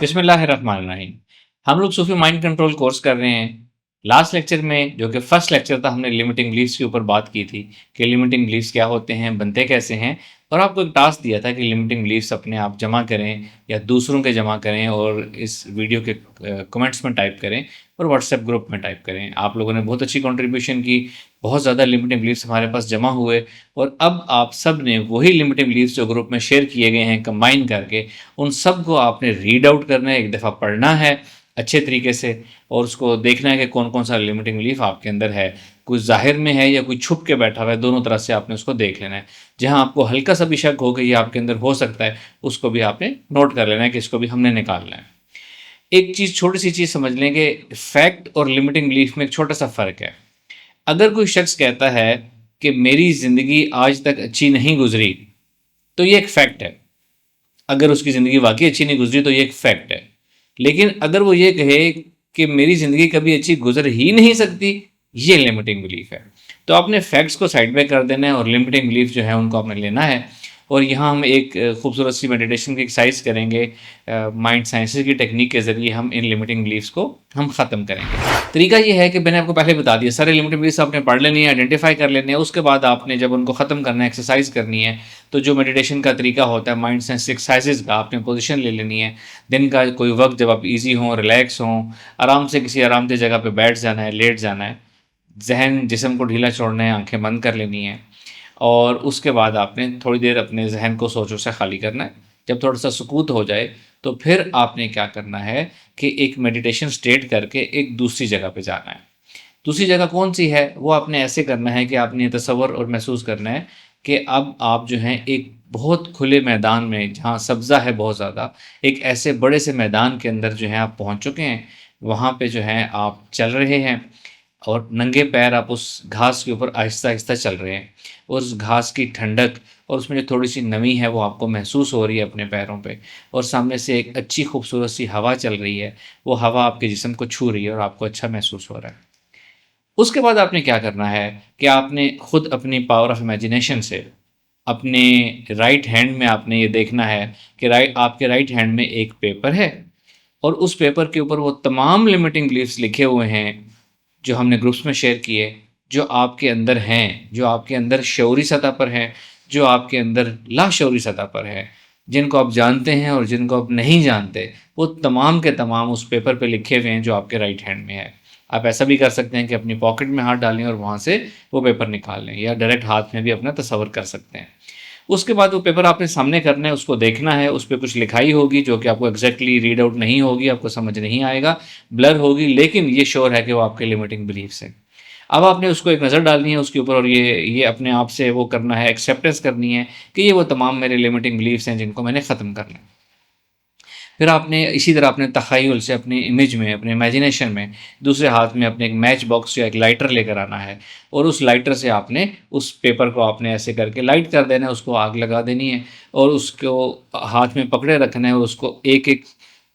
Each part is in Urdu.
بسم اللہ الرحمن الرحیم۔ ہم لوگ صوفی مائنڈ کنٹرول کورس کر رہے ہیں۔ لاسٹ لیکچر میں جو کہ فرسٹ لیکچر تھا، ہم نے لمیٹنگ بلیفس کے اوپر بات کی تھی کہ لمیٹنگ بلیفس کیا ہوتے ہیں، بنتے کیسے ہیں، اور آپ کو ایک ٹاسک دیا تھا کہ لمیٹنگ بلیفس اپنے آپ جمع کریں یا دوسروں کے جمع کریں اور اس ویڈیو کے کمنٹس میں ٹائپ کریں اور واٹس ایپ گروپ میں ٹائپ کریں۔ آپ لوگوں نے بہت اچھی کنٹریبیوشن کی، بہت زیادہ لمیٹنگ بلیفس ہمارے پاس جمع ہوئے، اور اب آپ سب نے وہی لمیٹنگ بلیفس جو گروپ میں شیئر کیے گئے ہیں کمبائن کر کے ان سب کو آپ نے ریڈ آؤٹ کرنا ہے، ایک دفعہ پڑھنا ہے اچھے طریقے سے، اور اس کو دیکھنا ہے کہ کون کون سا لمیٹنگ بلیف آپ کے اندر ہے، کوئی ظاہر میں ہے یا کوئی چھپ کے بیٹھا ہوا ہے، دونوں طرح سے آپ نے اس کو دیکھ لینا ہے۔ جہاں آپ کو ہلکا سا بھی شک ہو کہ یہ آپ کے اندر ہو سکتا ہے، اس کو بھی آپ نے نوٹ کر لینا ہے کہ اس کو بھی ہم نے نکالنا ہے۔ ایک چیز، چھوٹی سی چیز سمجھ لیں کہ فیکٹ اور لمیٹنگ بلیف میں ایک چھوٹا سا فرق ہے۔ اگر کوئی شخص کہتا ہے کہ میری زندگی آج تک اچھی نہیں گزری، تو یہ ایک فیکٹ ہے۔ اگر اس کی زندگی واقعی اچھی نہیں گزری تو یہ ایک فیکٹ ہے۔ لیکن اگر وہ یہ کہے کہ میری زندگی کبھی اچھی گزر ہی نہیں سکتی، یہ لمیٹنگ بلیف ہے۔ تو آپ نے فیکٹس کو سائڈ پہ کر دینا ہے اور لمیٹنگ بلیف جو ہے ان کو آپ نے لینا ہے۔ اور یہاں ہم ایک خوبصورت سی میڈیٹیشن کی ایکسرسائز کریں گے، مائنڈ سائنسز کی ٹیکنیک کے ذریعے ہم ان لمیٹنگ بلیفس کو ہم ختم کریں گے۔ طریقہ یہ ہے کہ میں نے آپ کو پہلے بتا دیا، سارے لمیٹنگ بلیفس آپ نے پڑھ لینی ہے، آئیڈینٹیفائی کر لینے ہیں۔ اس کے بعد آپ نے جب ان کو ختم کرنا ہے، ایکسرسائز کرنی ہے، تو جو میڈیٹیشن کا طریقہ ہوتا ہے مائنڈ سائنس ایکسرسائزز کا، آپ نے پوزیشن لے لینی ہے۔ دن کا کوئی وقت جب آپ ایزی ہوں، ریلیکس ہوں، آرام سے کسی آرام دہ جگہ پہ بیٹھ جانا ہے، لیٹ جانا ہے، ذہن جسم کو ڈھیلا چھوڑنا ہے، آنکھیں بند کر لینی ہے، اور اس کے بعد آپ نے تھوڑی دیر اپنے ذہن کو سوچوں سے خالی کرنا ہے۔ جب تھوڑا سا سکوت ہو جائے تو پھر آپ نے کیا کرنا ہے کہ ایک میڈیٹیشن سٹیٹ کر کے ایک دوسری جگہ پہ جانا ہے۔ دوسری جگہ کون سی ہے؟ وہ آپ نے ایسے کرنا ہے کہ آپ نے یہ تصور اور محسوس کرنا ہے کہ اب آپ جو ہیں ایک بہت کھلے میدان میں، جہاں سبزہ ہے بہت زیادہ، ایک ایسے بڑے سے میدان کے اندر جو ہے آپ پہنچ چکے ہیں۔ وہاں پہ جو ہے آپ چل رہے ہیں اور ننگے پیر آپ اس گھاس کے اوپر آہستہ آہستہ چل رہے ہیں، اور اس گھاس کی ٹھنڈک اور اس میں جو تھوڑی سی نمی ہے وہ آپ کو محسوس ہو رہی ہے اپنے پیروں پہ، اور سامنے سے ایک اچھی خوبصورت سی ہوا چل رہی ہے، وہ ہوا آپ کے جسم کو چھو رہی ہے اور آپ کو اچھا محسوس ہو رہا ہے۔ اس کے بعد آپ نے کیا کرنا ہے کہ آپ نے خود اپنی پاور آف امیجنیشن سے اپنے رائٹ ہینڈ میں آپ نے یہ دیکھنا ہے کہ آپ کے رائٹ ہینڈ میں ایک پیپر ہے، اور اس پیپر کے اوپر وہ تمام لمیٹنگ بلیفس لکھے ہوئے ہیں جو ہم نے گروپس میں شیئر کیے، جو آپ کے اندر ہیں، جو آپ کے اندر شعوری سطح پر ہیں، جو آپ کے اندر لاشعوری سطح پر ہیں، جن کو آپ جانتے ہیں اور جن کو آپ نہیں جانتے، وہ تمام کے تمام اس پیپر پہ لکھے ہوئے ہیں جو آپ کے رائٹ ہینڈ میں ہے۔ آپ ایسا بھی کر سکتے ہیں کہ اپنی پاکٹ میں ہاتھ ڈالیں اور وہاں سے وہ پیپر نکال لیں، یا ڈائریکٹ ہاتھ میں بھی اپنا تصور کر سکتے ہیں۔ اس کے بعد وہ پیپر آپ نے سامنے کرنا ہے، اس کو دیکھنا ہے، اس پہ کچھ لکھائی ہوگی جو کہ آپ کو ایگزیکٹلی ریڈ آؤٹ نہیں ہوگی، آپ کو سمجھ نہیں آئے گا، بلر ہوگی، لیکن یہ شور ہے کہ وہ آپ کے لمیٹنگ بلیفس ہیں۔ اب آپ نے اس کو ایک نظر ڈالنی ہے اس کے اوپر، اور یہ اپنے آپ سے وہ کرنا ہے، ایکسیپٹنس کرنی ہے کہ یہ وہ تمام میرے لمیٹنگ بلیفس ہیں جن کو میں نے ختم کرنا ہے۔ پھر آپ نے اسی طرح اپنے تخیل سے، اپنی امیج میں، اپنے امیجنیشن میں، دوسرے ہاتھ میں اپنے ایک میچ باکس یا ایک لائٹر لے کر آنا ہے، اور اس لائٹر سے آپ نے اس پیپر کو آپ نے ایسے کر کے لائٹ کر دینا ہے، اس کو آگ لگا دینی ہے، اور اس کو ہاتھ میں پکڑے رکھنا ہے، اور اس کو ایک ایک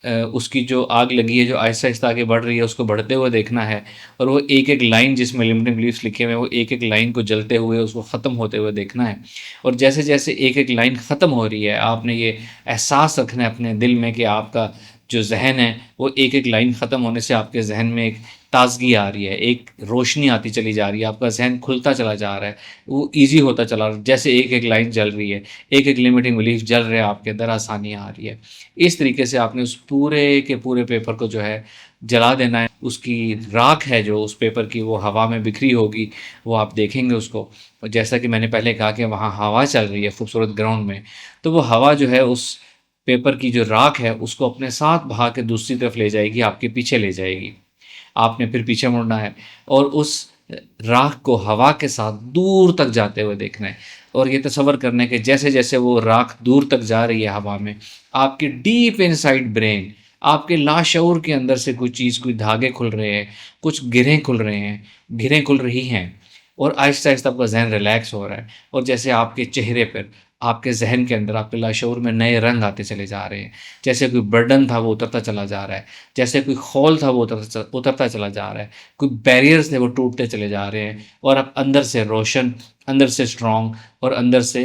اس کی جو آگ لگی ہے، جو آہستہ آہستہ آگے بڑھ رہی ہے، اس کو بڑھتے ہوئے دیکھنا ہے، اور وہ ایک ایک لائن جس میں لمیٹنگ بلیفس لکھے ہوئے ہیں، وہ ایک ایک لائن کو جلتے ہوئے، اس کو ختم ہوتے ہوئے دیکھنا ہے۔ اور جیسے جیسے ایک ایک لائن ختم ہو رہی ہے، آپ نے یہ احساس رکھنا ہے اپنے دل میں کہ آپ کا جو ذہن ہے وہ ایک ایک لائن ختم ہونے سے آپ کے ذہن میں ایک تازگی آ رہی ہے، ایک روشنی آتی چلی جا رہی ہے، آپ کا ذہن کھلتا چلا جا رہا ہے، وہ ایزی ہوتا چلا رہا ہے، جیسے ایک ایک لائن جل رہی ہے، ایک ایک لمیٹنگ بلیف جل رہا ہے، آپ کے اندر آسانی آ رہی ہے۔ اس طریقے سے آپ نے اس پورے کے پورے پیپر کو جو ہے جلا دینا ہے۔ اس کی راکھ ہے جو اس پیپر کی، وہ ہوا میں بکھری ہوگی، وہ آپ دیکھیں گے اس کو، اور جیسا کہ میں نے پہلے کہا کہ وہاں ہوا چل رہی ہے خوبصورت گراؤنڈ میں، تو وہ ہوا جو ہے اس پیپر کی جو راکھ ہے اس کو اپنے ساتھ بہا کے دوسری طرف لے جائے گی، آپ کے پیچھے لے جائے گی۔ آپ نے پھر پیچھے مڑنا ہے اور اس راکھ کو ہوا کے ساتھ دور تک جاتے ہوئے دیکھنا ہے، اور یہ تصور کرنا ہے کہ جیسے جیسے وہ راکھ دور تک جا رہی ہے ہوا میں، آپ کے ڈیپ ان سائڈ برین، آپ کے لاشعور کے اندر سے کوئی چیز، کوئی دھاگے کھل رہے ہیں، کچھ گرہیں کھل رہے ہیں، گرہیں کھل رہی ہیں، اور آہستہ آہستہ آپ کا ذہن ریلیکس ہو رہا ہے، اور جیسے آپ کے چہرے پر، آپ کے ذہن کے اندر، آپ کے لاشعور میں نئے رنگ آتے چلے جا رہے ہیں، جیسے کوئی برڈن تھا وہ اترتا چلا جا رہا ہے، جیسے کوئی خول تھا وہ اترتا چلا جا رہا ہے، کوئی بیریئرز تھے وہ ٹوٹتے چلے جا رہے ہیں، اور اب اندر سے روشن، اندر سے اسٹرانگ، اور اندر سے